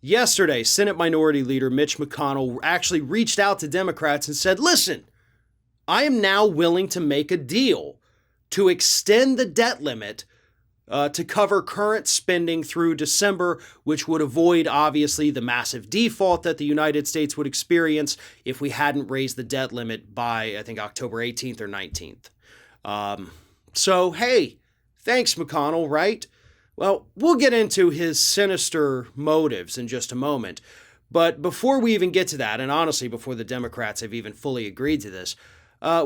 Yesterday, Senate Minority Leader Mitch McConnell actually reached out to Democrats and said, listen, I am now willing to make a deal to extend the debt limit to cover current spending through December, which would avoid, obviously, the massive default that the United States would experience if we hadn't raised the debt limit by, I think, October 18th or 19th. So, hey, thanks, McConnell, right? Well, we'll get into his sinister motives in just a moment. But before we even get to that, and honestly, before the Democrats have even fully agreed to this,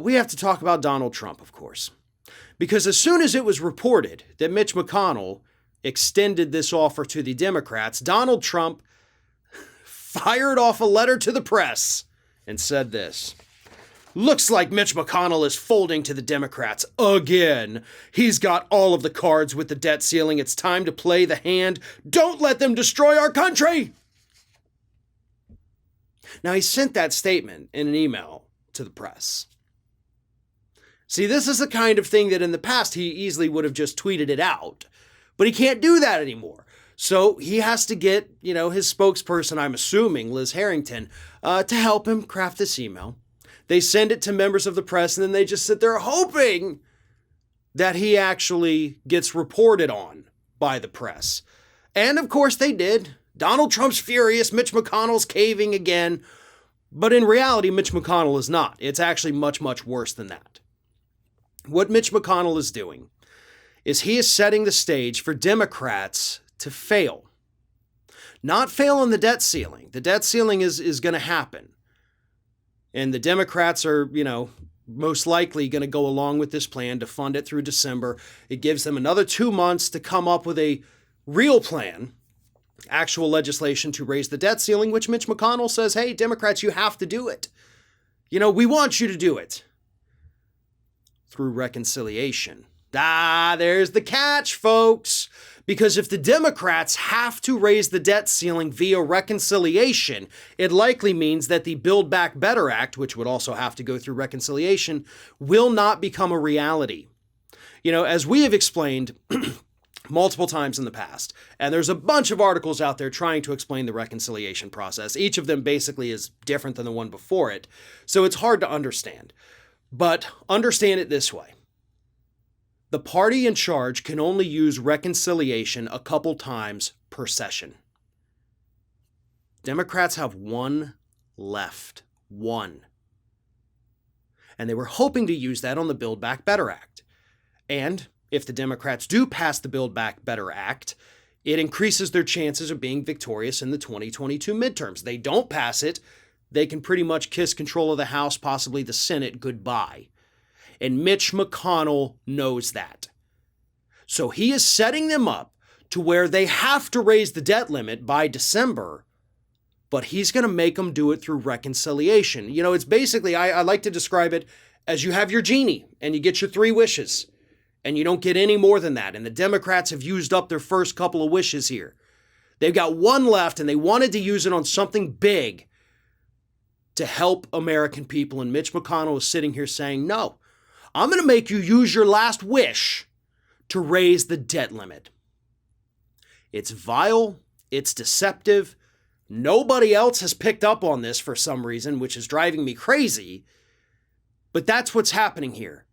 we have to talk about Donald Trump, of course. Because as soon as it was reported that Mitch McConnell extended this offer to the Democrats, Donald Trump fired off a letter to the press and said this. Looks like Mitch McConnell is folding to the Democrats again. He's got all of the cards with the debt ceiling. It's time to play the hand. Don't let them destroy our country. Now, he sent that statement in an email to the press. See, this is the kind of thing that in the past he easily would have just tweeted it out, but he can't do that anymore. So he has to get, his spokesperson, I'm assuming, Liz Harrington, to help him craft this email. They send it to members of the press, and then they just sit there hoping that he actually gets reported on by the press. And of course they did. Donald Trump's furious, Mitch McConnell's caving again. But in reality, Mitch McConnell is not. It's actually much, much worse than that. What Mitch McConnell is doing is he is setting the stage for Democrats to fail. Not fail on the debt ceiling. The debt ceiling is going to happen. And the Democrats are, most likely going to go along with this plan to fund it through December. It gives them another 2 months to come up with a real plan, actual legislation to raise the debt ceiling, which Mitch McConnell says, hey, Democrats, you have to do it. We want you to do it. Through reconciliation. There's the catch, folks. Because if the Democrats have to raise the debt ceiling via reconciliation, it likely means that the Build Back Better Act, which would also have to go through reconciliation, will not become a reality. As we have explained multiple times in the past, and there's a bunch of articles out there trying to explain the reconciliation process. Each of them basically is different than the one before it, so it's hard to understand. But understand it this way. The party in charge can only use reconciliation a couple times per session. Democrats have one left. One. And they were hoping to use that on the Build Back Better Act. And if the Democrats do pass the Build Back Better Act, it increases their chances of being victorious in the 2022 midterms. They don't pass it, they can pretty much kiss control of the House, possibly the Senate, goodbye. And Mitch McConnell knows that. So he is setting them up to where they have to raise the debt limit by December, but he's going to make them do it through reconciliation. It's basically, I like to describe it as you have your genie and you get your 3 wishes and you don't get any more than that. And the Democrats have used up their first couple of wishes here. They've got one left and they wanted to use it on something big to help American people. And Mitch McConnell is sitting here saying, no, I'm going to make you use your last wish to raise the debt limit. It's vile. It's deceptive. Nobody else has picked up on this for some reason, which is driving me crazy. But that's what's happening here.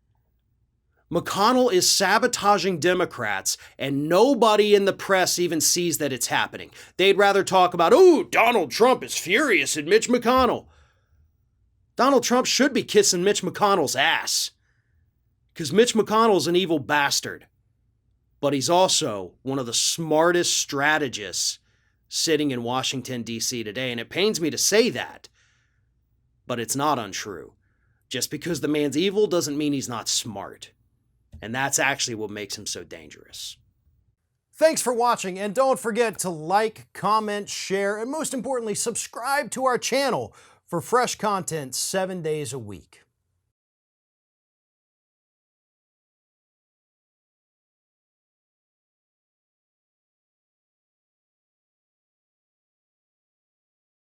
McConnell is sabotaging Democrats, and nobody in the press even sees that it's happening. They'd rather talk about, Donald Trump is furious at Mitch McConnell. Donald Trump should be kissing Mitch McConnell's ass. Because Mitch McConnell's an evil bastard. But he's also one of the smartest strategists sitting in Washington, D.C. today. And it pains me to say that, but it's not untrue. Just because the man's evil doesn't mean he's not smart. And that's actually what makes him so dangerous. Thanks for watching, and don't forget to like, comment, share, and most importantly, subscribe to our channel for fresh content 7 days a week.